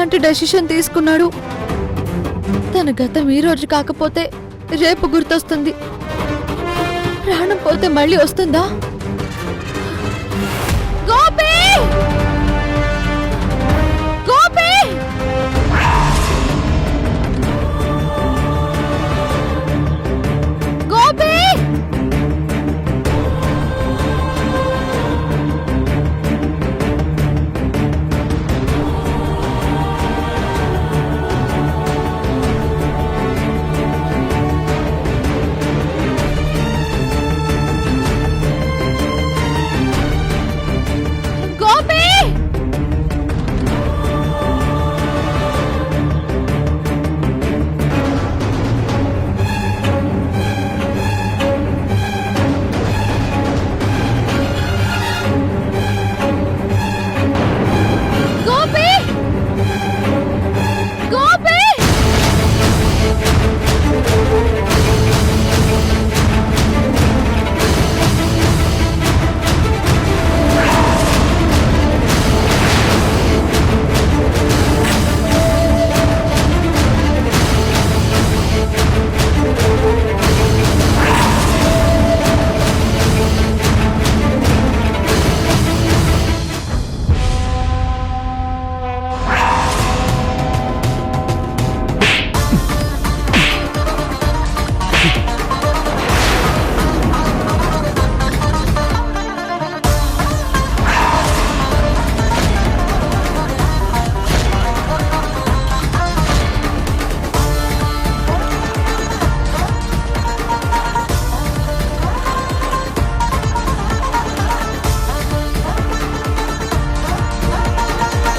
ఇలాంటి డెసిషన్ తీసుకున్నాడు? తన గతం ఈ రోజు కాకపోతే రేపు గుర్తొస్తుంది. ప్రాణం పోతే మళ్ళీ వస్తుందా? గోపి! గోపి! గోపి!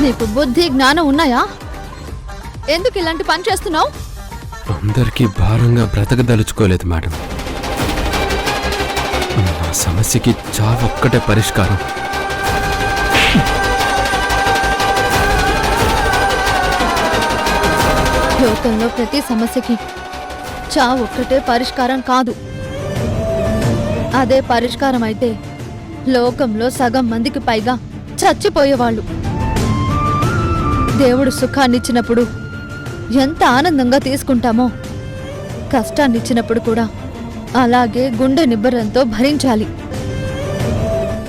నీకు బుద్ధి జ్ఞానం ఉన్నాయా? ఎందుకు ఇలాంటి పని చేస్తున్నావు? అందరికీ భారంగా బ్రతకదలుచుకోలేదు మేడం. నా సమస్యకి చావొక్కటే పరిష్కారం. లోకంలో ప్రతి సమస్యకి చావొక్కటే పరిష్కారం కాదు. అదే పరిష్కారం అయితే లోకంలో సగం మందికి పైగా చచ్చిపోయేవాళ్ళు. దేవుడు సుఖాన్నిచ్చినప్పుడు ఎంత ఆనందంగా తీసుకుంటామో, కష్టాన్నిచ్చినప్పుడు కూడా అలాగే గుండె నిబ్బరంతో భరించాలి.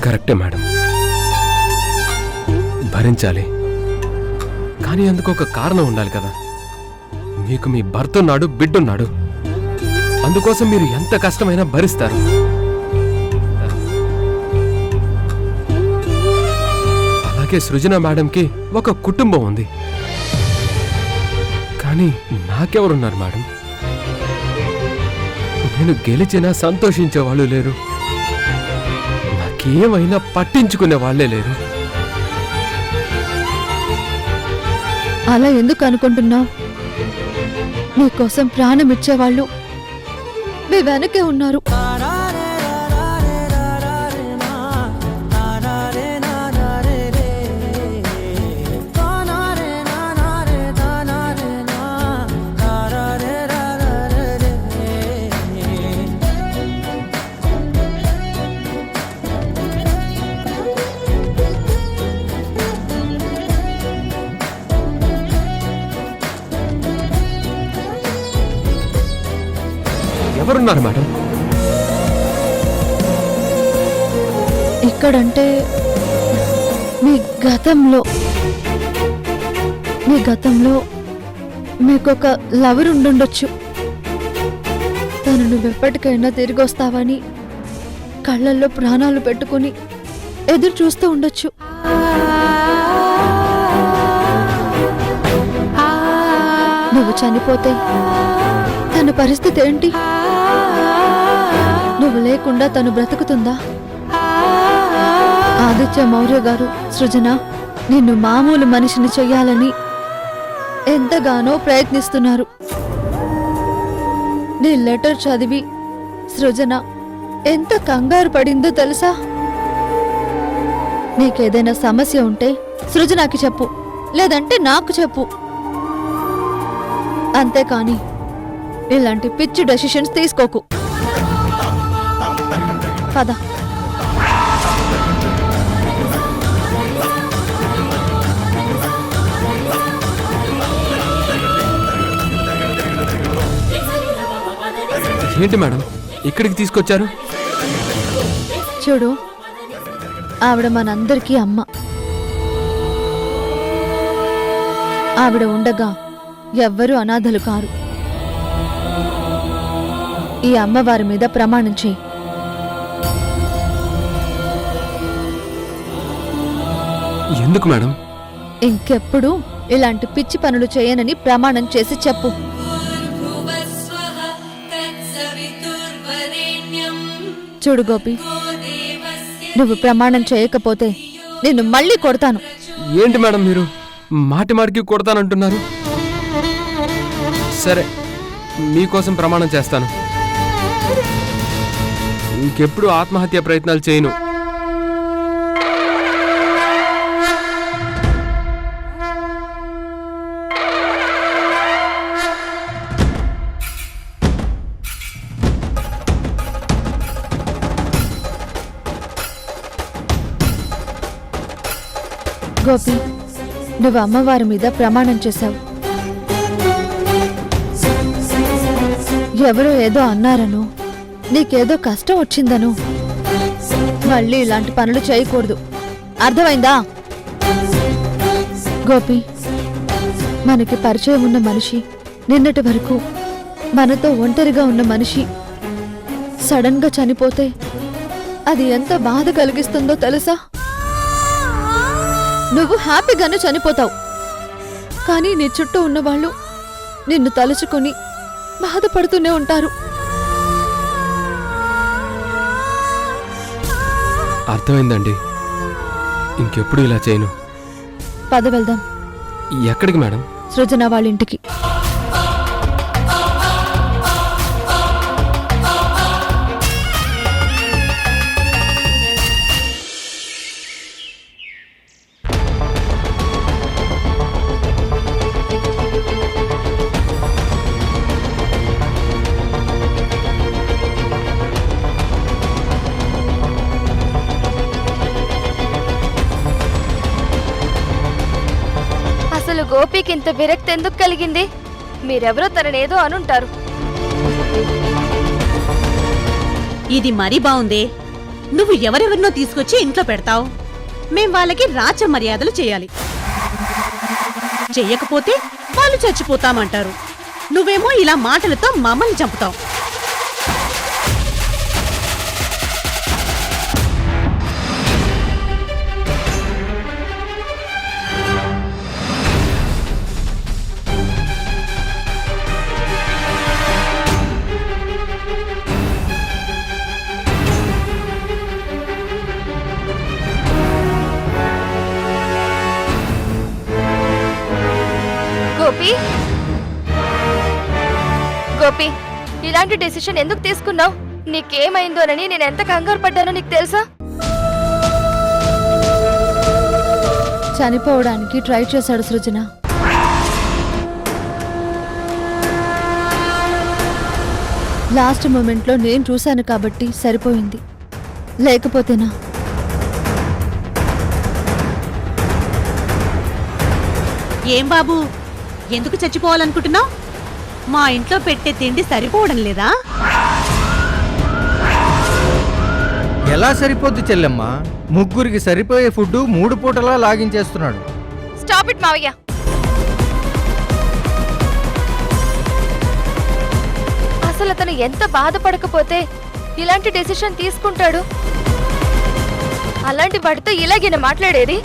కరెక్టే మేడం, భరించాలి. కానీ అందుకు ఒక కారణం ఉండాలి కదా. మీకు మీ భర్త ఉన్నాడు, బిడ్డున్నాడు. అందుకోసం మీరు ఎంత కష్టమైనా భరిస్తారు. అలాగే సృజన మేడంకి ఒక కుటుంబం ఉంది. కానీ నాకెవరున్నారు మేడం? నేను గెలిచినా సంతోషించే వాళ్ళు లేరు. నాకేమైనా పట్టించుకునే వాళ్లే లేరు. అలా ఎందుకు అనుకుంటున్నావు? నీకోసం ప్రాణం ఇచ్చేవాళ్ళు మీ వెనకే ఉన్నారు. ఎవరున్నారు మేడం? ఇక్కడంటే మీ గతంలో మీకొక లవర్ ఉండుండొచ్చు. తను నువ్వెప్పటికైనా తిరిగి వస్తావని కళ్ళల్లో ప్రాణాలు పెట్టుకుని ఎదురు చూస్తూ ఉండొచ్చు. నువ్వు చనిపోతే తన పరిస్థితి ఏంటి? నువ్వు లేకుండా తను బ్రతుకుతుందా? ఆదిత్య మౌర్య గారు సృజన నిన్ను మామూలు మనిషిని చెయ్యాలని ఎంతగానో ప్రయత్నిస్తున్నారు. నీ లెటర్ చదివి సృజన ఎంత కంగారు పడిందో తెలుసా? నీకేదైనా సమస్య ఉంటే సృజనకి చెప్పు, లేదంటే నాకు చెప్పు. అంతేకాని ఇలాంటి పిచ్చి డెసిషన్స్ తీసుకోకు. పద. ఏంటి మేడం ఇక్కడికి తీసుకొచ్చారు? చూడు, ఆవిడ మనందరికీ అమ్మ. ఆవిడ ఉండగా ఎవ్వరూ అనాథలు కారు. ఈ అమ్మవారి మీద ప్రమాణం చేయి. ఎందుకు మేడం? ఇంకెప్పుడు ఇలాంటి పిచ్చి పనులు చేయనని ప్రమాణం చేసి చెప్పు. చూడు గోపి, నువ్వు ప్రమాణం చేయకపోతే నిన్ను మళ్ళీ కొడతాను. ఏంటి మేడం మీరు మాటి మాటికి కొడతానంటున్నారు? సరే, మీకోసం ప్రమాణం చేస్తాను. ఇంకెప్పుడు ఆత్మహత్య ప్రయత్నాలు చేయను. గోపి, నువ్వు అమ్మవారి మీద ప్రమాణం చేశావు. ఎవరో ఏదో అన్నారను, నీకేదో కష్టం వచ్చిందను మళ్ళీ ఇలాంటి పనులు చేయకూడదు. అర్థమైందా? గోపి, మనకి పరిచయం ఉన్న మనిషి, నిన్నటి వరకు మనతో ఒంటరిగా ఉన్న మనిషి సడన్ గా చనిపోతే అది ఎంత బాధ కలిగిస్తుందో తెలుసా? నువ్వు హ్యాపీగానే చనిపోతావు, కానీ నీ చుట్టూ ఉన్నవాళ్ళు నిన్ను తలుచుకొని బాధపడుతూనే ఉంటారు. అర్థమైందండి, ఇంకెప్పుడు ఇలా చేయను. పద వెళ్దాం. ఎక్కడికి మేడం? సృజన వాళ్ళ ఇంటికి. అసలు గోపికి ఇంత విరక్తి ఎందుకు కలిగింది? మీరెవరో తననేదో అనుంటారు. ఇది మరీ బావుందే. నువ్వు ఎవరెవరినో తీసుకొచ్చి ఇంట్లో పెడతావు. మేం వాళ్ళకి రాచ మర్యాదలు చేయాలి. చెయ్యకపోతే వాళ్ళు చచ్చిపోతామంటారు. నువ్వేమో ఇలా మాటలతో మమ్మల్ని చంపుతావు. గోపి, గోపి, ఇలాంటి డెసిషన్ ఎందుకు తీసుకున్నావు? నీకేమైందోనని నేను ఎంత కంగారు పడ్డానో నీకు తెలుసా? చనిపోవడానికి ట్రై చేశాడు సృజన. లాస్ట్ మూమెంట్లో నేను చూశాను కాబట్టి సరిపోయింది, లేకపోతేనా? ఏం బాబు, ఎందుకు చచ్చిపోవాలనుకుంటున్నావు? మా ఇంట్లో పెట్టే తిండి సరిపోవడం లేదా? ఎలా సరిపోద్ది చెల్లెమ్మ? ముగ్గురికి సరిపోయే ఫుడ్ 3 పూటలా లాగించేస్తున్నాడు. స్టాప్ ఇట్ మావయ్య. అసలు అతను ఎంత బాధపడకపోతే ఇలాంటి డెసిషన్ తీసుకుంటాడు? అలాంటి వాడితో ఇలాగేనా మాట్లాడేది?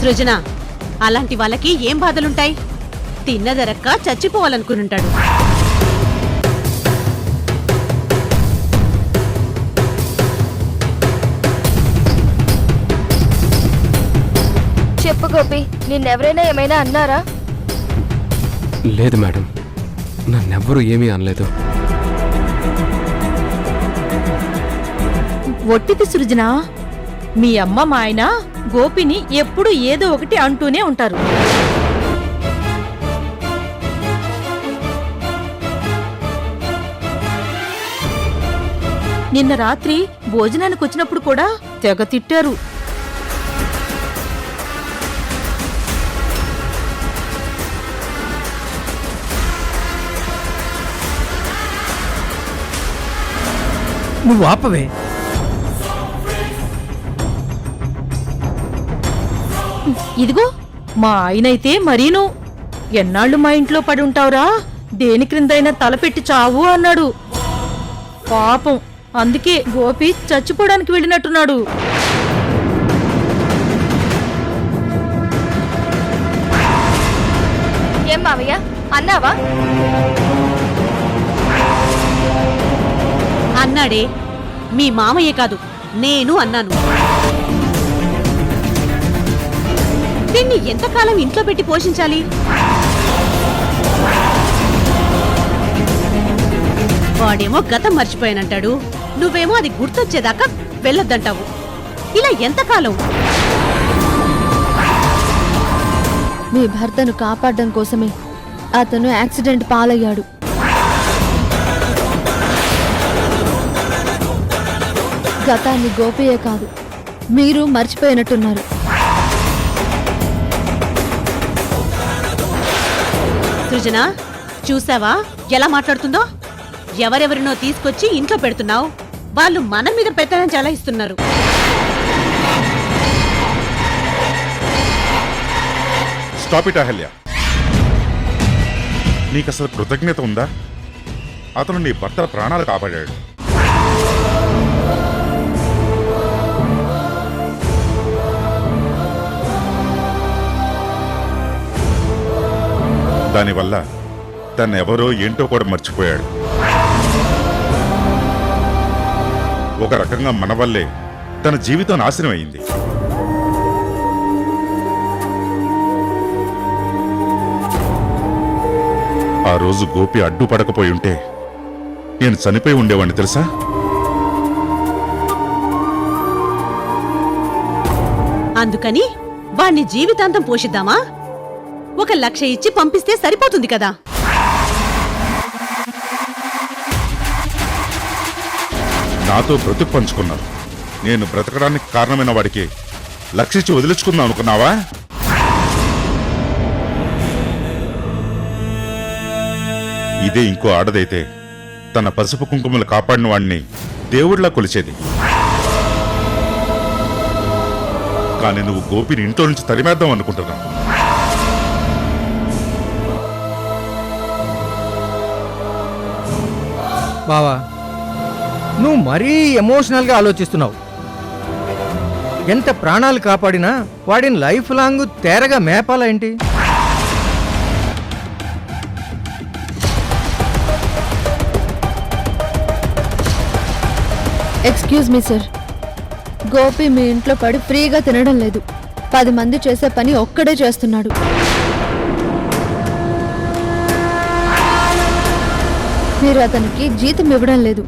సృజన, అలాంటి వాళ్ళకి ఏం బాధలుంటాయి? తిన్నదరక్క చచ్చిపోవాలనుకునుంటాడు. చెప్పు గోపి, నిన్నెవరైనా ఏమైనా అన్నారా? లేదు మేడం, నన్నెవ్వరూ ఏమీ అనలేదు. ఒట్టిది సృజన. మీ అమ్మ మా ఆయన గోపిని ఎప్పుడు ఏదో ఒకటి అంటూనే ఉంటారు. నిన్న రాత్రి భోజనానికి వచ్చినప్పుడు కూడా తెగ తిట్టారు. నువ్వు ఆపవే. ఇదిగో మా ఆయనైతే మరీను ఎన్నాళ్ళు మా ఇంట్లో పడి ఉంటావురా, దేని క్రిందైనా తలపెట్టి చావు అన్నాడు. పాపం అందుకే గోపి చచ్చిపోవడానికి వెళ్ళినట్టున్నాడు. ఏం మావయ్య అన్నావా? అన్నాడే. మీ మామయ్య కాదు, నేను అన్నాను. దీన్ని ఎంతకాలం ఇంట్లో పెట్టి పోషించాలి? వాడేమో గతం మర్చిపోయానంటాడు, నువ్వేమో అది గుర్తొచ్చేదాకా వెళ్ళొద్దంటావు. ఇలా ఎంతకాలం? మీ భర్తను కాపాడడం కోసమే అతను యాక్సిడెంట్ పాలయ్యాడు. గతాన్ని గోపియే కాదు, మీరు మర్చిపోయినట్టున్నారు. సృజన, చూసావా ఎలా మాట్లాడుతుందో? ఎవరెవరినో తీసుకొచ్చి ఇంట్లో పెడుతున్నావు, వాళ్ళు మన మీద పెత్తనం చలాయిస్తున్నారు. Stop it Ahalya. నీకు అసలు కృతజ్ఞత ఉందా? అతను నీ భర్త ప్రాణాలు కాపాడాడు. దానివల్ల తను ఎవరో ఏంటో కూడా మర్చిపోయాడు. ఒక రకంగా మన వల్లే తన జీవితం నాశనం అయింది. ఆ రోజు గోపి అడ్డుపడకపోయి ఉంటే నేను చనిపోయి ఉండేవాడిని తెలుసా? అందుకని వాణ్ణి జీవితాంతం పోషిద్దామా? 1,00,000 ఇచ్చి పంపిస్తే సరిపోతుంది కదా. నాతో బ్రతుకు పంచుకున్నారు. నేను బ్రతకడానికి కారణమైన వాడికి 1,00,000 ఇచ్చి వదిలించుకుందాం అనుకున్నావా? ఇదే ఇంకో ఆడదైతే తన పసుపు కుంకుమలు కాపాడిన వాడిని దేవుళ్లా కొలిచేది. కానీ నువ్వు గోపిని ఇంట్లో నుంచి తరిమేద్దాం అనుకుంటున్నావు. బావా, నువ్వు మరీ ఎమోషనల్గా ఆలోచిస్తున్నావు. ఎంత ప్రాణాలు కాపాడినా వాడిని లైఫ్ లాంగ్ తేరగా మేపాలా ఏంటి? ఎక్స్క్యూజ్ మీ సార్, గోపి మీ ఇంట్లో పడి ఫ్రీగా తినడం లేదు. 10 మంది చేసే పని ఒక్కడే చేస్తున్నాడు. మీరు అతనికి జీతం ఇవ్వడం లేదు,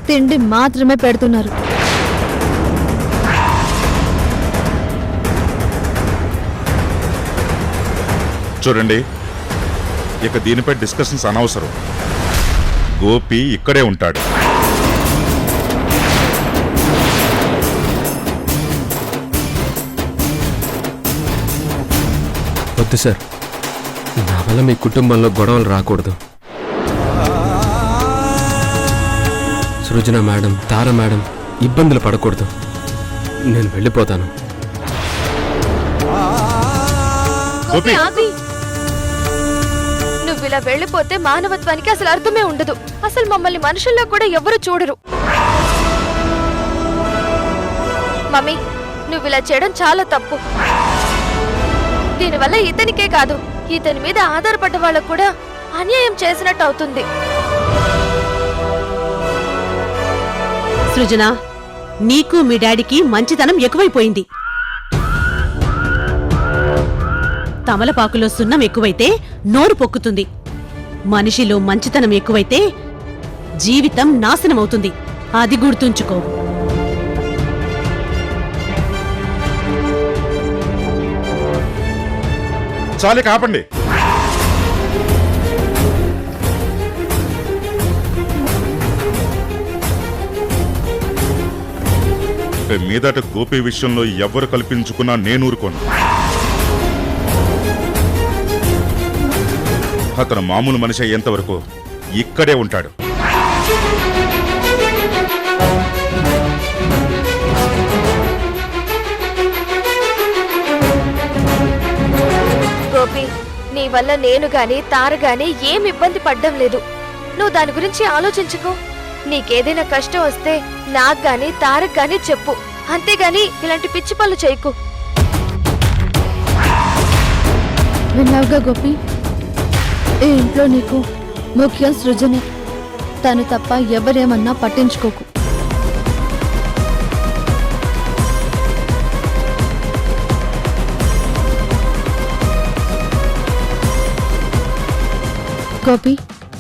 తిండి మాత్రమే పెడుతున్నారు. చూడండి, ఇక దీనిపై డిస్కషన్స్ అనవసరం. గోపి ఇక్కడే ఉంటాడు. వద్దు సార్, నా వల్ల మీ కుటుంబంలో గొడవలు రాకూడదు. సృజన మేడం, తార మేడం ఇబ్బందులు పడకూడదు. నేను వెళ్ళిపోతాను. గోపి, నువ్వు ఇలా వెళ్ళిపోతే మానవత్వానికి అసలు అర్థమే ఉండదు. అసలు మమ్మల్ని మనుషుల్లో కూడా ఎవరు చూడరు. మమ్మీ, నువ్వు ఇలా చేయడం చాలా తప్పు. దీనివల్ల ఇతనికే కాదు, ఇతని మీద ఆధారపడ్డ వాళ్ళకు కూడా అన్యాయం చేసినట్టు అవుతుంది. సృజన, నీకు మీ డాడీకి మంచితనం ఎక్కువైపోయింది. తమలపాకులో సున్నం ఎక్కువైతే నోరు పొక్కుతుంది. మనిషిలో మంచితనం ఎక్కువైతే జీవితం నాశనమవుతుంది. అది గుర్తుంచుకో. చాలే, కాపండి. మీదట గోపి విషయంలో ఎవ్వరు కల్పించుకున్నా నేను ఊరుకోను. అతను మామూలు మనిషి అయ్యేంత వరకు ఇక్కడే ఉంటాడు. గోపి, నీ వల్ల నేను గాని తార గాని ఏం ఇబ్బంది పడ్డం లేదు. నువ్వు దాని గురించి ఆలోచించుకో. నీకేదైనా కష్టం వస్తే నాకు గాని తారక్ గాని చెప్పు, అంతేగాని ఇలాంటి పిచ్చి పనులు చేయకు. విన్నావుగా గోపి, ఈ ఇంట్లో నీకు ముఖ్యం సృజనే. తను తప్ప ఎవరేమన్నా పట్టించుకోకు. గోపి,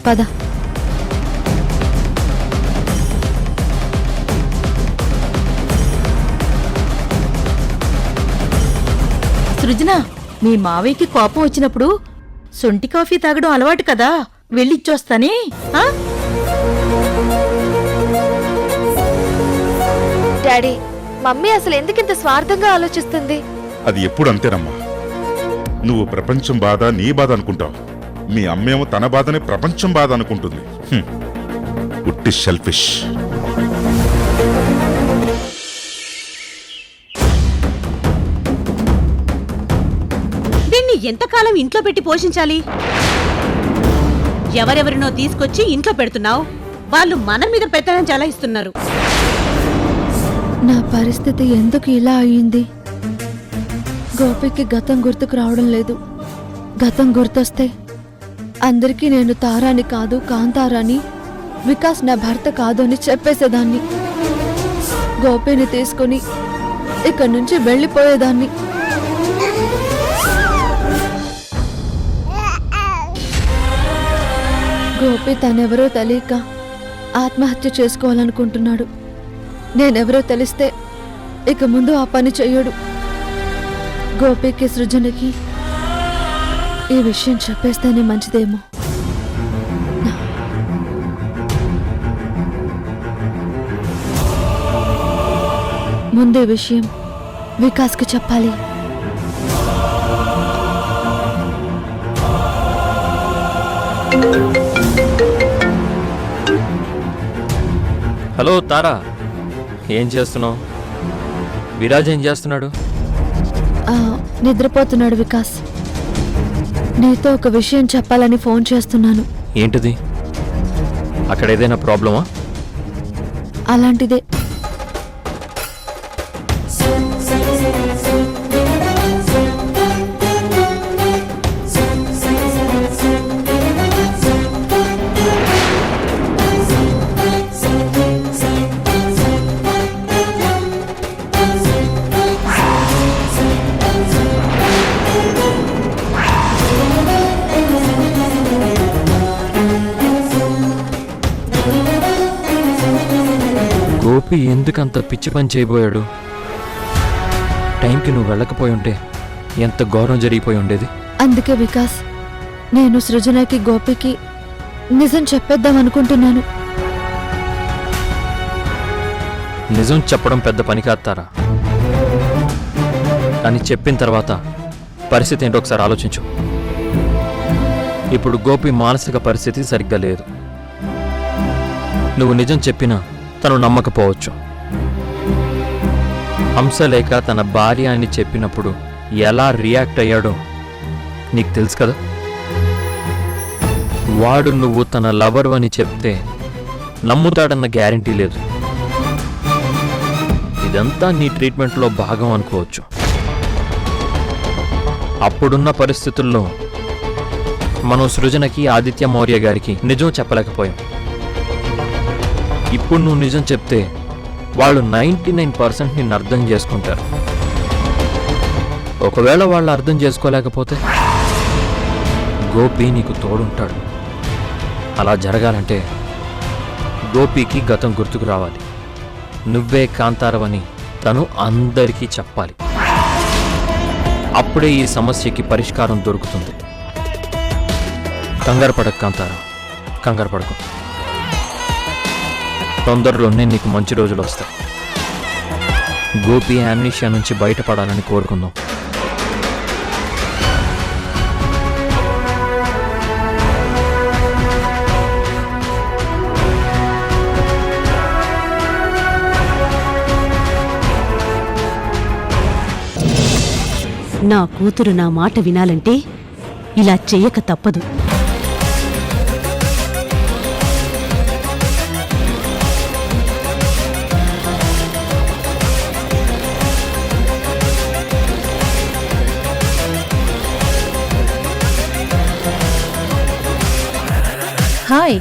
పద. సృజన, మీ మావయ్యకి కోపం వచ్చినప్పుడు సొంటి కాఫీ తాగడం అలవాటు కదా, వెళ్ళిచ్చొస్తానే. ఆ? డాడీ, మమ్మీ అసలు ఎందుకింత స్వార్థంగా ఆలోచిస్తుంది? అది ఎప్పుడు అంతేనమ్మా. నువ్వు ప్రపంచం బాధ నీ బాధ అనుకుంటావు, మీ అమ్మేమో తన బాధని ప్రపంచం బాధ అనుకుంటుంది. ఉట్టి సెల్ఫిష్. దీన్ని ఎంతకాలం ఇంట్లో పెట్టి పోషించాలి? ఎవరెవరినో తీసుకొచ్చి ఇంట్లో పెడుతున్నావు, వాళ్ళు మన మీద పెత్తనం చలాయిస్తున్నారు. నా పరిస్థితి ఎందుకు ఇలా అయ్యింది? గోపికి గతం గుర్తుకు రావడం లేదు. గతం గుర్తొస్తే అందరికీ నేను తారాని కాదు కాంతారాని, వికాస్ నా భర్త కాదు అని చెప్పేసేదాన్ని. గోపిని తీసుకుని ఇక్కడి నుంచి వెళ్ళిపోయేదాన్ని. గోపి తనెవరో తెలియక ఆత్మహత్య చేసుకోవాలనుకుంటున్నాడు. నేనెవరో తెలిస్తే ఇక ముందు ఆ పని చెయ్యడు. గోపికి సృజనకి ఈ విషయం చెప్పేస్తేనే మంచిదేమో. ముందే విషయం వికాస్కి చెప్పాలి. హలో తారా, ఏం చేస్తున్నావు? విరాజ్ ఏం చేస్తున్నాడు? నిద్రపోతున్నాడు వికాస్. నీతో ఒక విషయం చెప్పాలని ఫోన్ చేస్తున్నాను. ఏంటిది? అక్కడ ఏదైనా ప్రాబ్లమా? అలాంటిదే. గోపి ఎందుకంత పిచ్చి పని చేయబోయాడు? టైంకి నువ్వు వెళ్ళకపోయి ఉంటే ఎంత ఘోరం జరిగిపోయి ఉండేది. అందుకే వికాస్, నేను సృజనకి గోపికి నిజం చెప్పేద్దాం అనుకుంటున్నాను. నిజం చెప్పడం పెద్ద పని కాస్తారా, కానీ చెప్పిన తర్వాత పరిస్థితి ఏంటో ఒకసారి ఆలోచించు. ఇప్పుడు గోపి మానసిక పరిస్థితి సరిగ్గా లేదు. నువ్వు నిజం చెప్పినా తను నమ్మకపోవచ్చు. హంసలేఖ తన భార్య అని చెప్పినప్పుడు ఎలా రియాక్ట్ అయ్యాడో నీకు తెలుసు కదా. వాడు నువ్వు తన లవర్ అని చెప్తే నమ్ముతాడన్న గ్యారంటీ లేదు. ఇదంతా నీ ట్రీట్మెంట్లో భాగం అనుకోవచ్చు. అప్పుడున్న పరిస్థితుల్లో మనం సృజనకి ఆదిత్య మౌర్య గారికి నిజం చెప్పలేకపోయాం. ఇప్పుడు నువ్వు నిజం చెప్తే వాళ్ళు 99% నిన్ను అర్థం చేసుకుంటారు. ఒకవేళ వాళ్ళు అర్థం చేసుకోలేకపోతే గోపి నీకు తోడుంటాడు. అలా జరగాలంటే గోపికి గతం గుర్తుకు రావాలి. నువ్వే కాంతారవని తను అందరికీ చెప్పాలి. అప్పుడే ఈ సమస్యకి పరిష్కారం దొరుకుతుంది. కంగారు పడకు కాంతారా, కంగారు పడకు. తొందరలోనే నీకు మంచి రోజులు వస్తాయి. గోపి యామ్నిషియా నుంచి బయటపడాలని కోరుకుందాం. నా కూతురు నా మాట వినాలంటే ఇలా చెయ్యక తప్పదు. హాయ్